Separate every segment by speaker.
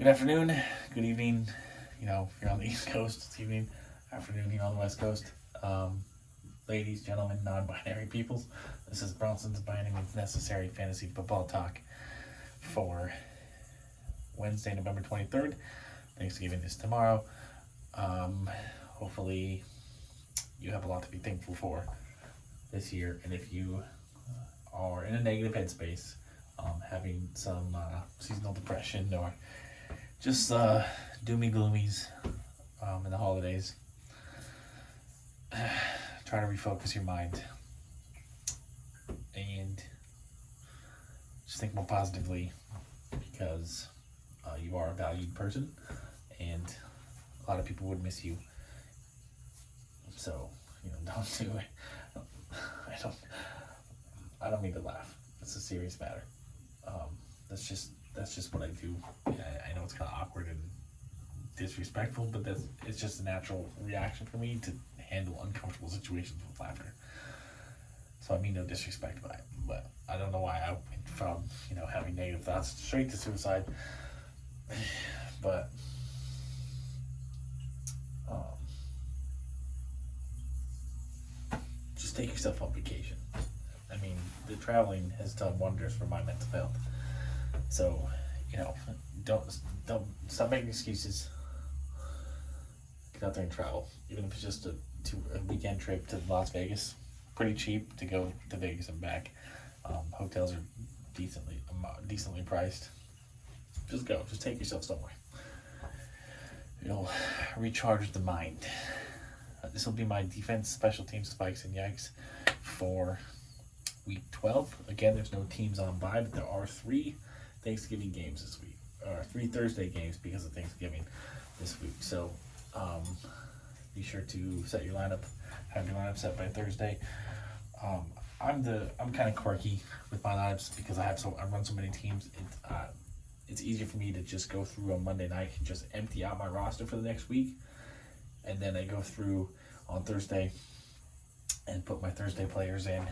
Speaker 1: Good afternoon, good evening. If you're on the East Coast, it's evening. Afternoon here on the West Coast. Um, Ladies, gentlemen, non-binary peoples. This is Bronson's By Any Means Necessary Fantasy Football Talk for Wednesday, November 23rd. Thanksgiving is tomorrow. Hopefully you have a lot to be thankful for this year. And if you are in a negative headspace, having some seasonal depression or just doomy gloomies in the holidays, try to refocus your mind and just think more positively, because you are a valued person and a lot of people would miss you. So don't do it. I don't mean to laugh. It's a serious matter. That's just what I do. I know it's kind of awkward and disrespectful, but it's just a natural reaction for me to handle uncomfortable situations with laughter. So I mean no disrespect by it, but I don't know why I went from having negative thoughts straight to suicide. But just take yourself on vacation. I mean, the traveling has done wonders for my mental health. So, don't stop making excuses. Get out there and travel, even if it's just a weekend trip to Las Vegas. Pretty cheap to go to Vegas and back. Hotels are decently priced. Just go. Just take yourself somewhere. It'll recharge the mind. This will be my defense, special teams, spikes, and yikes for week 12. Again, there's no teams on bye, but there are 3 Thanksgiving games this week, or 3 Thursday games because of Thanksgiving this week. So be sure to set your lineup, have your lineup set by Thursday. I'm kind of quirky with my lineups because I run so many teams. It's easier for me to just go through on Monday night and just empty out my roster for the next week, and then I go through on Thursday and put my Thursday players in,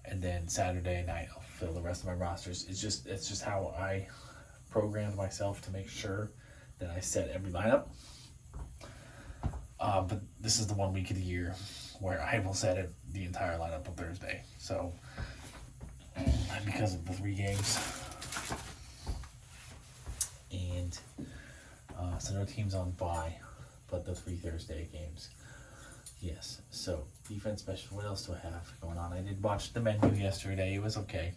Speaker 1: and then Saturday night I'll fill the rest of my rosters. It's just how I programmed myself to make sure that I set every lineup. But this is the 1 week of the year where I will set the entire lineup on Thursday. So because of the 3 games, and so no teams on bye, but the 3 Thursday games. Yes. So defense, special. What else do I have going on? I did watch the menu yesterday. It was okay.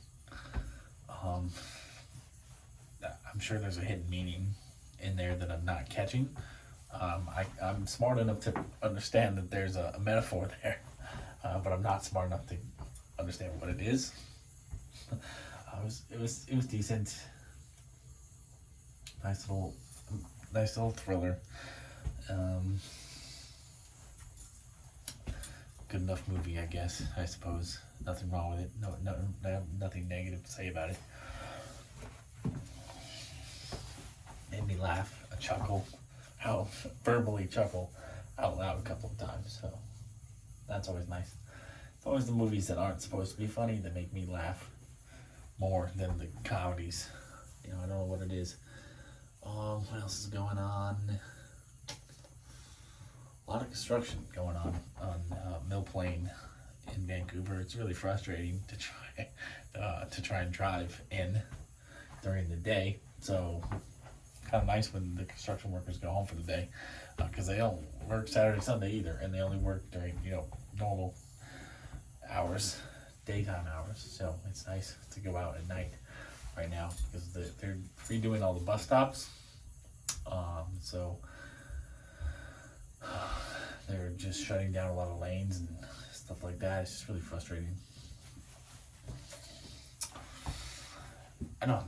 Speaker 1: I'm sure there's a hidden meaning in there that I'm not catching. I'm smart enough to understand that there's a metaphor there, but I'm not smart enough to understand what it is. It was decent. Nice little thriller. Good enough movie, I guess. I suppose nothing wrong with it. No, nothing negative to say about it. Made me laugh, verbally chuckle out loud a couple of times. So that's always nice. It's always the movies that aren't supposed to be funny that make me laugh more than the comedies. I don't know what it is. What else is going on? A lot of construction going on Mill Plain in Vancouver. It's really frustrating to try and drive in during the day. So kind of nice when the construction workers go home for the day, because they don't work Saturday, Sunday either, and they only work during normal hours, daytime hours. So it's nice to go out at night right now because they're redoing all the bus stops. So they're just shutting down a lot of lanes and stuff like that. It's just really frustrating. I don't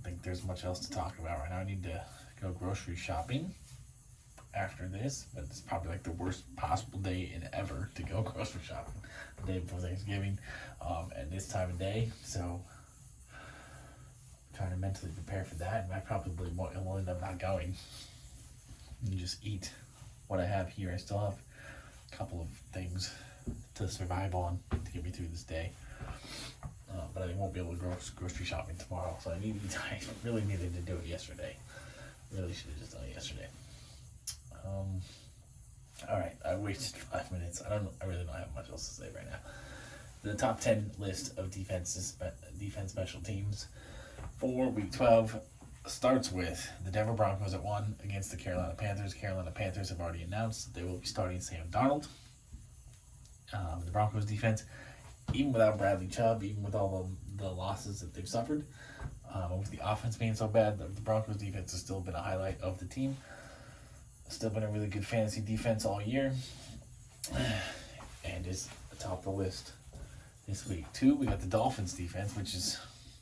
Speaker 1: think there's much else to talk about right now. I need to go grocery shopping after this, but it's probably like the worst possible day in ever to go grocery shopping, the day before Thanksgiving, at this time of day. So I'm trying to mentally prepare for that, and I probably will end up not going and just eat what I have here. I still have a couple of things to survive on to get me through this day. but I won't be able to go grocery shopping tomorrow. So I really needed to do it yesterday. Really should have just done it yesterday. All right, I wasted 5 minutes. I really don't have much else to say right now. The top 10 list of defense special teams for Week 12 starts with the Denver Broncos at 1 against the Carolina Panthers. Carolina Panthers have already announced that they will be starting Sam Darnold. The Broncos defense, even without Bradley Chubb, even with all the losses that they've suffered, with the offense being so bad, the Broncos defense has still been a highlight of the team. Still been a really good fantasy defense all year, and is atop the list this week. 2, we got the Dolphins defense, which has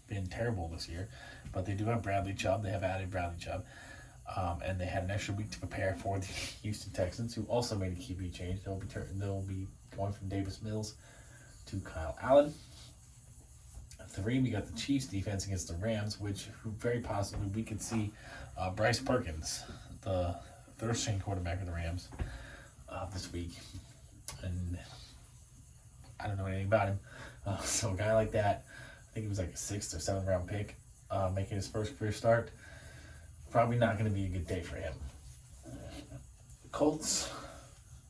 Speaker 1: been terrible this year, but they do have Bradley Chubb. They have added Bradley Chubb, and they had an extra week to prepare for the Houston Texans, who also made a QB change. They'll be going from Davis Mills to Kyle Allen. 3, we got the Chiefs defense against the Rams, which very possibly we could see Bryce Perkins, the third-string quarterback of the Rams, this week. And I don't know anything about him. So a guy like that, I think it was like a 6th or 7th round pick, making his first career start, probably not going to be a good day for him. The Colts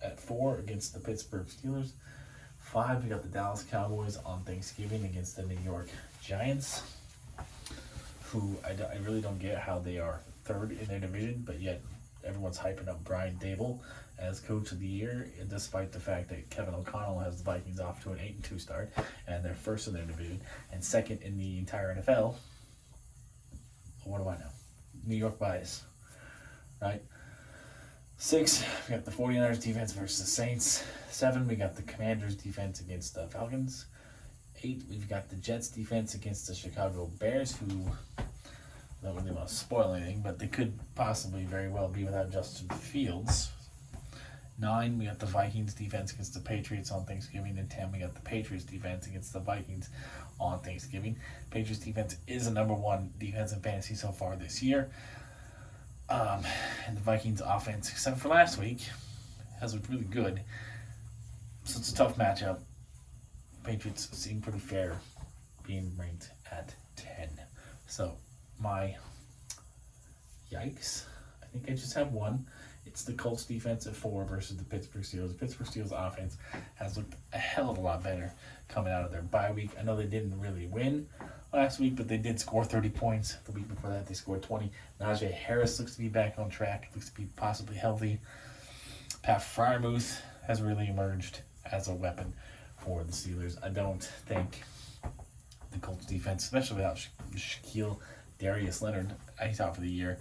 Speaker 1: at 4 against the Pittsburgh Steelers. 5, we got the Dallas Cowboys on Thanksgiving against the New York Giants, who I really don't get how they are 3rd in their division, but yet everyone's hyping up Brian Dable as Coach of the Year, despite the fact that Kevin O'Connell has the Vikings off to an 8-2 start, and they're 1st in their division, and 2nd in the entire NFL. What do I know? New York bias, right? 6, we got the 49ers defense versus the Saints. 7, we got the Commanders defense against the Falcons. 8, we've got the Jets defense against the Chicago Bears, who I don't really want to spoil anything, but they could possibly very well be without Justin Fields. 9, we got the Vikings defense against the Patriots on Thanksgiving. And 10, we got the Patriots defense against the Vikings on Thanksgiving. Patriots defense is the number 1 defense in fantasy so far this year. And the Vikings offense, except for last week, has looked really good. So it's a tough matchup. Patriots seem pretty fair, being ranked at 10. So my yikes, I think I just have one. It's the Colts defense at 4 versus the Pittsburgh Steelers. The Pittsburgh Steelers offense has looked a hell of a lot better coming out of their bye week. I know they didn't really win last week, but they did score 30 points. The week before that, they scored 20. Najee Harris looks to be back on track, looks to be possibly healthy. Pat Freiermuth has really emerged as a weapon for the Steelers. I don't think the Colts defense, especially without Shaquille Darius Leonard, he's out for the year.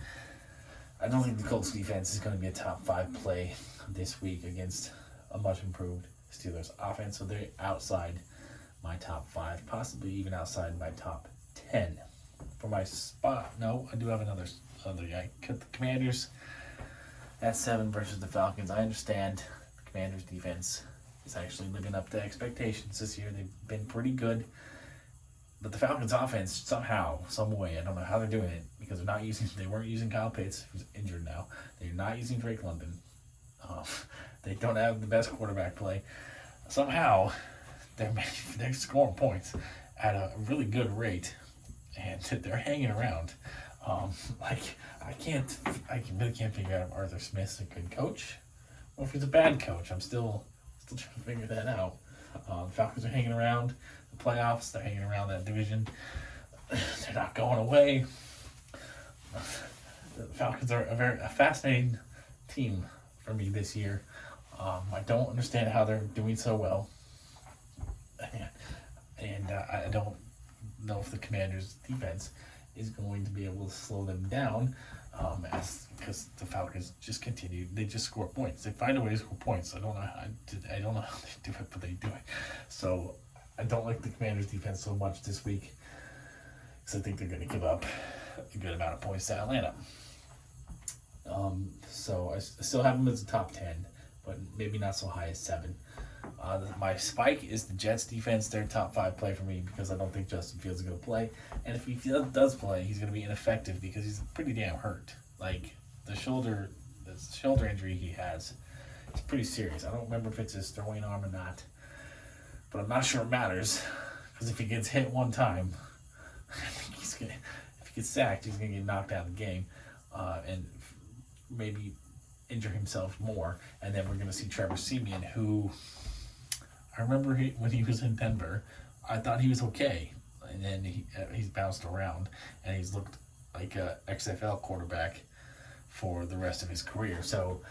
Speaker 1: I don't think the Colts defense is going to be a top 5 play this week against a much improved Steelers offense. So they're outside my top 5, possibly even outside my top 10. For my spot, no, I do have another guy. The Commanders at 7 versus the Falcons. I understand the Commanders defense is actually living up to expectations this year. They've been pretty good. But the Falcons offense, somehow, some way, I don't know how they're doing it, because they weren't using Kyle Pitts, who's injured now. They're not using Drake London. They don't have the best quarterback play. Somehow, they're scoring points at a really good rate, and they're hanging around. I really can't figure out if Arthur Smith's a good coach or if he's a bad coach. I'm still trying to figure that out. The Falcons are hanging around the playoffs. They're hanging around that division. They're not going away. The Falcons are a fascinating team for me this year. I don't understand how they're doing so well. And I don't know if the Commanders' defense is going to be able to slow them down, because the Falcons just continue. They just score points. They find a way to score points. I don't know how they do it, but they do it. So I don't like the Commanders' defense so much this week, because I think they're going to give up a good amount of points to Atlanta. So I still have them as a top 10, but maybe not so high as 7. My spike is the Jets defense. They're top 5 play for me, because I don't think Justin Fields is going to play. And if he does play, he's going to be ineffective because he's pretty damn hurt. Like, the shoulder injury he has is pretty serious. I don't remember if it's his throwing arm or not, but I'm not sure it matters, Because if he gets hit one time, I think if he gets sacked, he's gonna get knocked out of the game, and maybe injure himself more. And then we're gonna see Trevor Siemian, who I remember when he was in Denver, I thought he was okay, and then he's bounced around and he's looked like a XFL quarterback for the rest of his career. So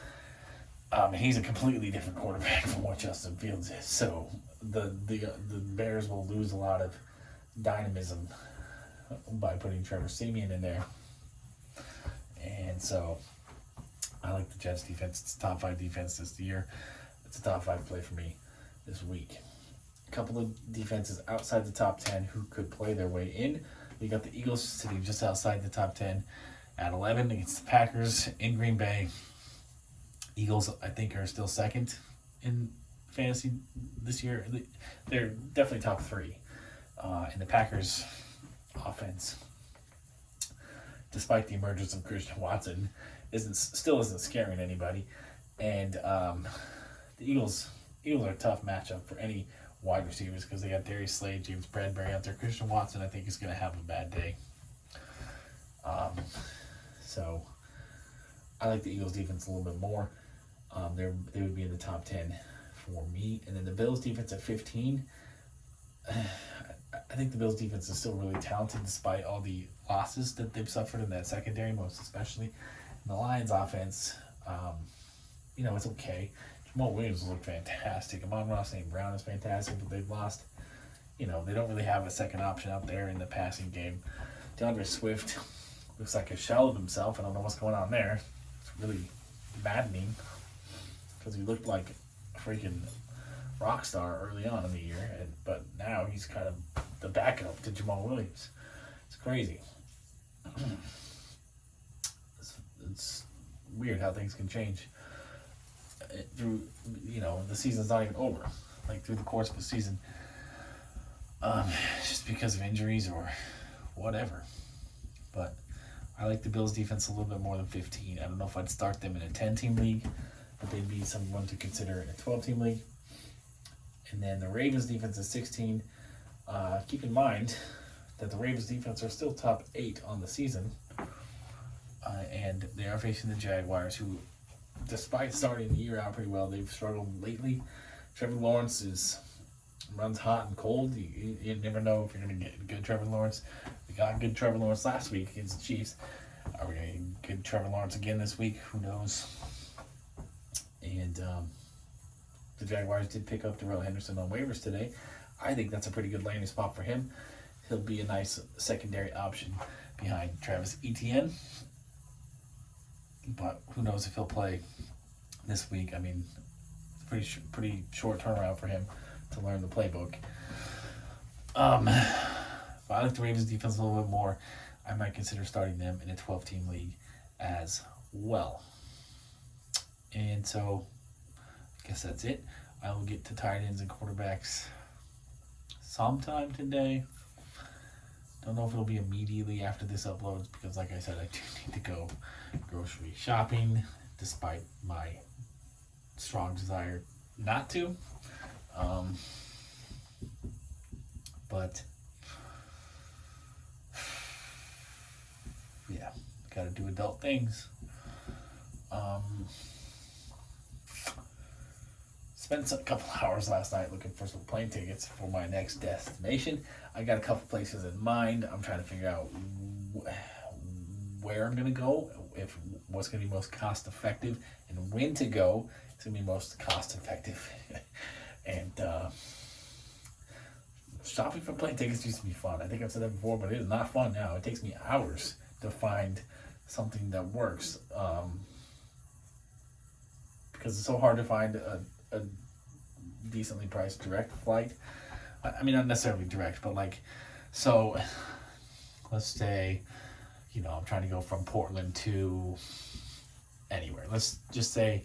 Speaker 1: he's a completely different quarterback from what Justin Fields is. So the Bears will lose a lot of dynamism by putting Trevor Siemian in there. And so I like the Jets defense. It's a top 5 defense this year. It's a top 5 play for me this week. A couple of defenses outside the top 10 who could play their way in. We got the Eagles sitting just outside the top 10 at 11 against the Packers in Green Bay. Eagles, I think, are still second in fantasy this year. They're definitely top 3. And the Packers offense, despite the emergence of Christian Watson, still isn't scaring anybody. And the Eagles are a tough matchup for any wide receivers because they got Darius Slade, James Bradbury out there. Christian Watson, I think, is going to have a bad day. So I like the Eagles defense a little bit more. They would be in the top 10 for me. And then the Bills defense at 15. I think the Bills defense is still really talented despite all the losses that they've suffered in that secondary, most especially. And the Lions offense, it's okay. Jamal Williams looked fantastic. Amon-Ra St. Brown is fantastic, but they've lost. They don't really have a second option out there in the passing game. DeAndre Swift looks like a shell of himself. I don't know what's going on there. It's really maddening because he looked like a freaking rock star early on in the year, but now he's kind of the backup to Jamal Williams. It's crazy. It's weird how things can change through, the season's not even over, like through the course of the season, just because of injuries or whatever. But I like the Bills defense a little bit more than 15. I don't know if I'd start them in a 10-team league, but they'd be someone to consider in a 12-team league. And then the Ravens defense is 16. Keep in mind that the Ravens defense are still top 8 on the season. And they are facing the Jaguars, who, despite starting the year out pretty well, they've struggled lately. Trevor Lawrence runs hot and cold. You never know if you're going to get good Trevor Lawrence. We got good Trevor Lawrence last week against the Chiefs. Are we going to get good Trevor Lawrence again this week? Who knows? And the Jaguars did pick up Darrell Henderson on waivers today. I think that's a pretty good landing spot for him. He'll be a nice secondary option behind Travis Etienne. But who knows if he'll play this week. I mean, it's pretty short turnaround for him to learn the playbook. But I like the Ravens defense a little bit more. I might consider starting them in a 12-team league as well. And so, I guess that's it. I will get to tight ends and quarterbacks sometime today. Don't know if it'll be immediately after this uploads because, like I said, I do need to go grocery shopping despite my strong desire not to. But yeah, gotta do adult things. Spent a couple hours last night looking for some plane tickets for my next destination. I got a couple places in mind. I'm trying to figure out where I'm gonna go, what's gonna be most cost effective, and when to go. It's gonna be most cost effective. And shopping for plane tickets used to be fun. I think I've said that before, but it is not fun now. It takes me hours to find something that works, because it's so hard to find a decently priced direct flight. I mean, not necessarily direct, but so let's say, I'm trying to go from Portland to anywhere. Let's just say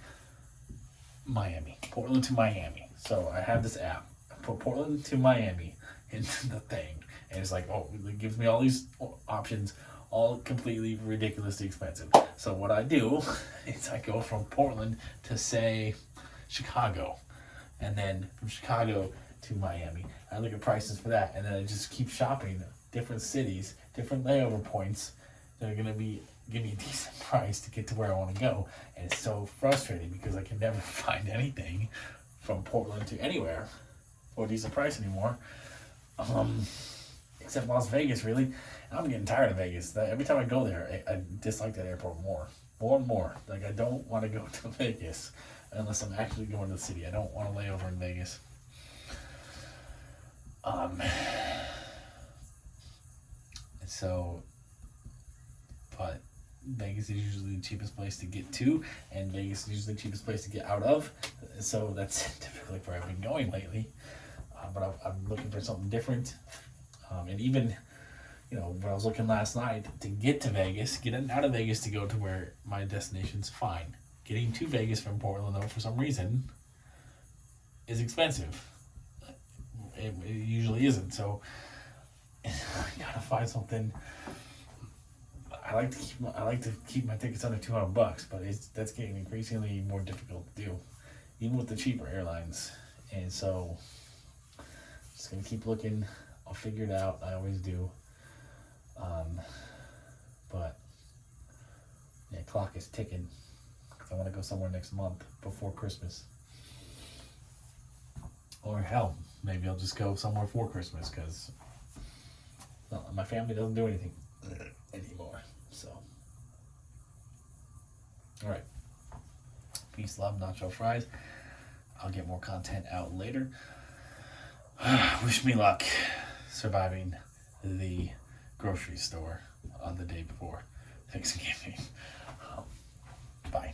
Speaker 1: Miami. Portland to Miami. So I have this app. I put Portland to Miami into the thing. And it's like, it gives me all these options, all completely ridiculously expensive. So what I do is I go from Portland to, say, Chicago. And then from Chicago to Miami. I look at prices for that, and then I just keep shopping different cities, different layover points that are gonna give me a decent price to get to where I want to go. And it's so frustrating because I can never find anything from Portland to anywhere for a decent price anymore. Except Las Vegas, really. And I'm getting tired of Vegas. Every time I go there, I dislike that airport more and more. Like, I don't want to go to Vegas unless I'm actually going to the city. I don't want to lay over in Vegas. But Vegas is usually the cheapest place to get to, and Vegas is usually the cheapest place to get out of. So that's typically where I've been going lately. But I'm looking for something different. And even, when I was looking last night to get to Vegas, getting out of Vegas to go to where my destination's fine. Getting to Vegas from Portland, though, for some reason, is expensive. It usually isn't. So I gotta find something. I like to keep my tickets under $200, but that's getting increasingly more difficult to do, even with the cheaper airlines. And so, just gonna keep looking. I'll figure it out. I always do. But yeah, clock is ticking. Cause I want to go somewhere next month before Christmas. Or hell, maybe I'll just go somewhere for Christmas because my family doesn't do anything anymore. So, all right. Peace, love, nacho fries. I'll get more content out later. Wish me luck surviving the grocery store on the day before Thanksgiving. Bye.